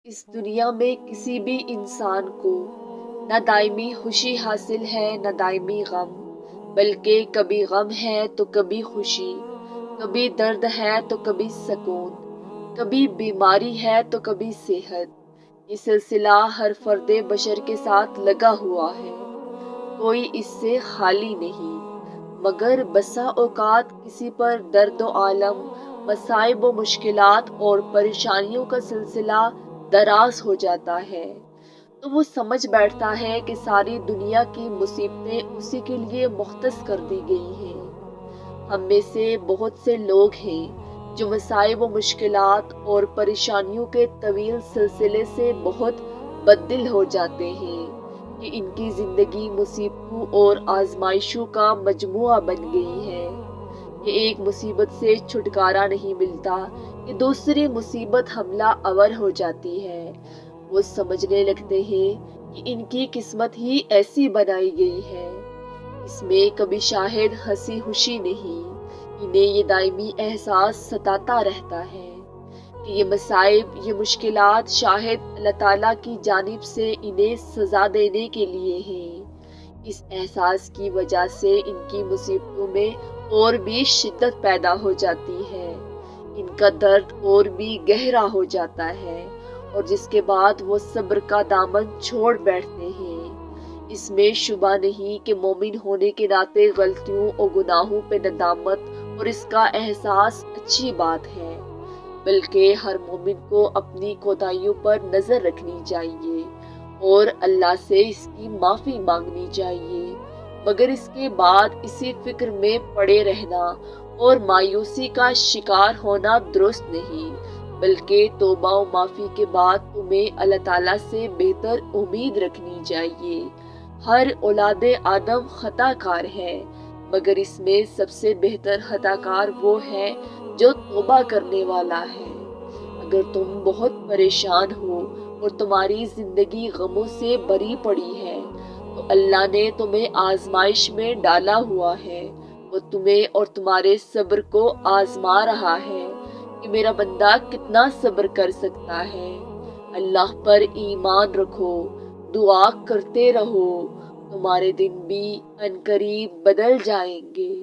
اس دنیا میں کسی بھی انسان کو نہ دائمی خوشی حاصل ہے نہ دائمی غم، بلکہ کبھی غم ہے تو کبھی خوشی، کبھی درد ہے تو کبھی سکون، کبھی بیماری ہے تو کبھی صحت۔ یہ سلسلہ ہر فرد بشر کے ساتھ لگا ہوا ہے، کوئی اس سے خالی نہیں، مگر بسا اوقات کسی پر درد و عالم، مصائب و مشکلات اور پریشانیوں کا سلسلہ دراز ہو جاتا ہے تو وہ سمجھ بیٹھتا ہے کہ ساری دنیا کی مصیبتیں اسی کے لیے مختص کر دی گئی ہیں۔ ہم میں سے بہت سے لوگ ہیں جو مصائب و مشکلات اور پریشانیوں کے طویل سلسلے سے بہت بددل ہو جاتے ہیں کہ ان کی زندگی مصیبتوں اور آزمائشوں کا مجموعہ بن گئی ہے کہ ایک مصیبت سے چھٹکارا نہیں ملتا کہ دوسری مصیبت حملہ آور ہو جاتی ہے۔ وہ سمجھنے لگتے ہیں کہ ان کی قسمت ہی ایسی بنائی گئی ہے، اس میں کبھی شاہد ہنسی خوشی نہیں، انہیں یہ دائمی احساس ستاتا رہتا ہے کہ یہ مصائب، یہ مشکلات شاہد اللہ تعالیٰ کی جانب سے انہیں سزا دینے کے لیے ہیں۔ اس احساس کی وجہ سے ان کی مصیبتوں میں اور بھی شدت پیدا ہو جاتی ہے، ان کا درد اور بھی گہرا ہو جاتا ہے، اور جس کے بعد وہ صبر کا دامن چھوڑ بیٹھتے ہیں۔ اس میں شبہ نہیں کہ مومن ہونے کے ناطے غلطیوں اور گناہوں پہ ندامت اور اس کا احساس اچھی بات ہے، بلکہ ہر مومن کو اپنی کوتاہیوں پر نظر رکھنی چاہیے اور اللہ سے اس کی معافی مانگنی چاہیے، مگر اس کے بعد اسی فکر میں پڑے رہنا اور مایوسی کا شکار ہونا درست نہیں، بلکہ توبہ و معافی کے بعد تمہیں اللہ تعالیٰ سے بہتر امید رکھنی چاہیے۔ ہر اولاد آدم خطا کار ہے، مگر اس میں سب سے بہتر خطا کار وہ ہے جو توبہ کرنے والا ہے۔ اگر تم بہت پریشان ہو اور تمہاری زندگی غموں سے بھری پڑی ہے تو اللہ نے تمہیں آزمائش میں ڈالا ہوا ہے، وہ تمہیں اور تمہارے صبر کو آزما رہا ہے کہ میرا بندہ کتنا صبر کر سکتا ہے۔ اللہ پر ایمان رکھو، دعا کرتے رہو، تمہارے دن بھی عنقریب بدل جائیں گے۔